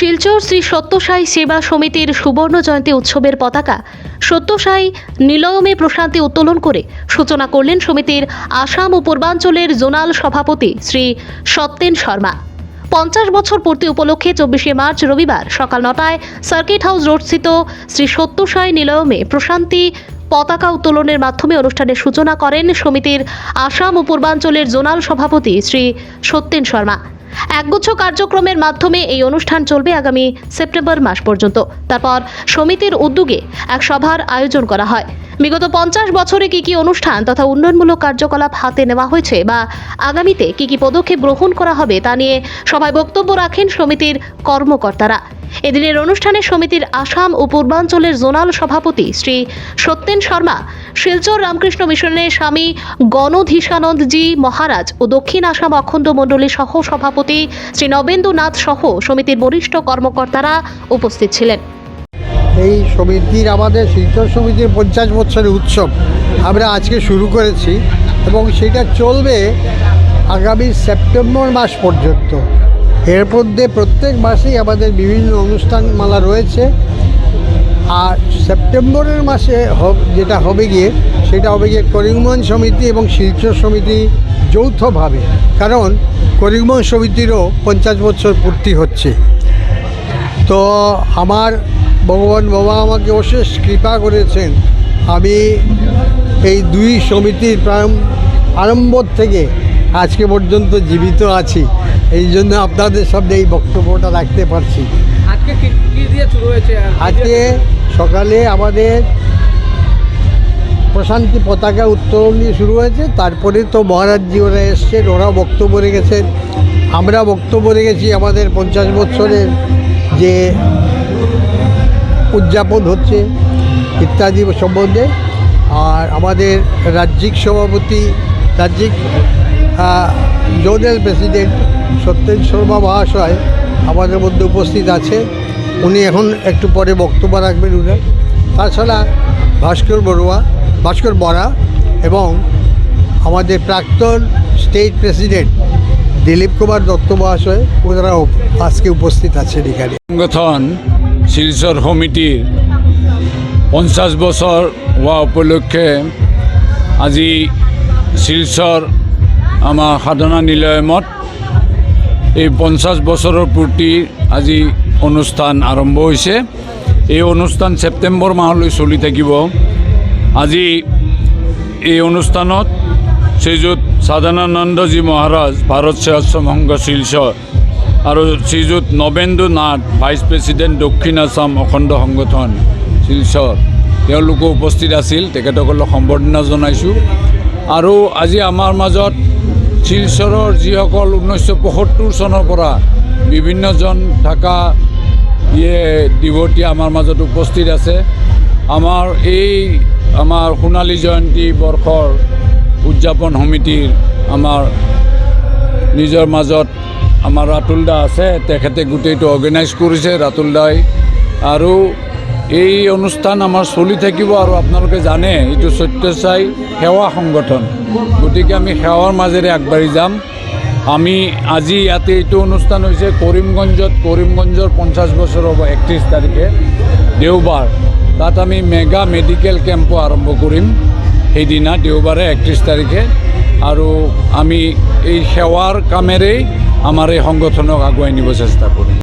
শিলচর শ্রী সত্যসাই সেবা সমিতির সুবর্ণ জয়ন্তী উৎসবের পতাকা সত্যসাই নিলয়মে প্রশান্তি উত্তোলন করে সূচনা করলেন সমিতির আসাম ও পূর্বাঞ্চলের জোনাল সভাপতি শ্রী সত্যেন শর্মা। 50 বছর পূর্তি উপলক্ষে 24 মার্চ রবিবার সকাল 9টায় সার্কিট হাউস রোডস্থিত শ্রী সত্যসাই নিলয়মে প্রশান্তি পতাকা উত্তোলনের মাধ্যমে অনুষ্ঠানের সূচনা করেন সমিতির আসাম ও পূর্বাঞ্চলের জোনাল সভাপতি শ্রী সত্যেন শর্মা। একগুচ্ছ কার্যক্রমের মাধ্যমে এই অনুষ্ঠান চলবে আগামী সেপ্টেম্বর মাস পর্যন্ত। তারপর সমিতির উদ্যোগে এক সভার আয়োজন করা হয়। বিগত 50 বছরে কি অনুষ্ঠান তথা উন্নয়নমূলক কার্যকলাপ হাতে নেওয়া হয়েছে বা আগামীতে কি পদক্ষেপ গ্রহণ করা হবে তা নিয়ে সভায় বক্তব্য রাখেন সমিতির কর্মকর্তারা। এদিনের অনুষ্ঠানে সমিতির আসাম ও পূর্বাঞ্চলের জোনাল সভাপতি শ্রী সত্যেন শর্মা, শিলচর রামকৃষ্ণ মিশনের স্বামী গণধীশানন্দজি মহারাজ ও দক্ষিণ আসাম অখণ্ড মণ্ডলীর সহ সভাপতি শ্রী নবেন্দুনাথ সহ সমিতির বরিষ্ঠ কর্মকর্তারা উপস্থিত ছিলেন। এই সমিতির আমাদের শিলচর সমিতির 50 বছরের উৎসব আমরা আজকে শুরু করেছি এবং সেটা চলবে আগামী সেপ্টেম্বর মাস পর্যন্ত। এর মধ্যে প্রত্যেক মাসেই আমাদের বিভিন্ন অনুষ্ঠানমালা রয়েছে। আর সেপ্টেম্বরের মাসে যেটা হবে গিয়ে সেটা হবে গিয়ে করিমগঞ্জ সমিতি এবং শিলচর সমিতি যৌথভাবে, কারণ করিমগঞ্জ সমিতিরও 50 বছর পূর্তি হচ্ছে। তো আমার ভগবান বাবা আমাকে অশেষ কৃপা করেছেন, আমি এই দুই সমিতির আরম্ভ থেকে আজকে পর্যন্ত জীবিত আছি। এই জন্য আপনাদের সামনে এই বক্তব্যটা রাখতে পারছি। আজকে কি দিয়ে শুরু হয়েছে? আজকে সকালে আমাদের প্রশান্তি পতাকা উত্তোলন দিয়ে শুরু হয়েছে। তারপরে তো মহারাজজি ওরা এসছেন, ওরা বক্তব্য রেখেছেন, আমরা বক্তব্য রেখেছি আমাদের 50 বছরের যে উদযাপন হচ্ছে ইত্যাদি সম্বন্ধে। আর আমাদের রাজ্যিক সভাপতি, রাজ্যিক জোনাল প্রেসিডেন্ট সত্যেন শর্মা মহাশয় আমাদের মধ্যে উপস্থিত আছে। উনি এখন একটু পরে বক্তব্য রাখবেন উনি। তাছাড়া ভাস্কর বরা এবং আমাদের প্রাক্তন স্টেট প্রেসিডেন্ট দিলীপ কুমার দত্ত মহাশয় ওনারাও আজকে উপস্থিত আছেন এখানে। সংগঠন শিলচর সমিতির 50 বছর হওয়া উপলক্ষে আজি শিলচর আমাৰ সাধনা নিলয়মত এই 50 বছৰৰ পূৰ্তি আজি অনুষ্ঠান আৰম্ভ হৈছে। এই অনুষ্ঠান ছেপ্টেম্বৰ মাহলৈ চলি থাকিব। আজি এই অনুষ্ঠানত শ্ৰীযুত সদানন্দজি মহাৰাজ ভাৰত সেৱাশ্ৰম সংঘ শিলচৰ আৰু শ্ৰীযুত নবেন্দুনাথ ভাইচ প্ৰেছিডেণ্ট দক্ষিণ আসাম অখণ্ড সংগঠন শিলচৰ তেওঁলোকো উপস্থিত আছিল। তেখেতসকলক সম্বৰ্ধনা জনাইছোঁ। আৰু আজি আমাৰ মাজত শিলচৰৰ যিসকল 1975 চনৰ পৰা বিভিন্নজন থকা ডিভোটি আমাৰ মাজত উপস্থিত আছে। আমাৰ সোণালী জয়ন্তী বৰ্ষৰ উদযাপন সমিতিৰ আমাৰ নিজৰ মাজত আমাৰ ৰাতুল দা আছে, তেখেতে গোটেইটো অৰ্গেনাইজ কৰিছে ৰাতুল দাই। আৰু এই অনুষ্ঠান আমাৰ চলি থাকিব। আৰু আপোনালোকে জানে এইটো সত্যসাই সেৱা সংগঠন, গতিকে আমি সেৱাৰ মাজেৰে আগবাঢ়ি যাম। আমি আজি ইয়াতে এইটো অনুষ্ঠান হৈছে কৰিমগঞ্জৰ 50 বছৰ হ'ব 31 তাৰিখে দেওবাৰ। তাত আমি মেগা মেডিকেল কেম্পো আৰম্ভ কৰিম সেইদিনা দেওবাৰে 31 তাৰিখে। আৰু আমি এই সেৱাৰ কামেৰেই আমাৰ এই সংগঠনক আগুৱাই নিব চেষ্টা কৰিম।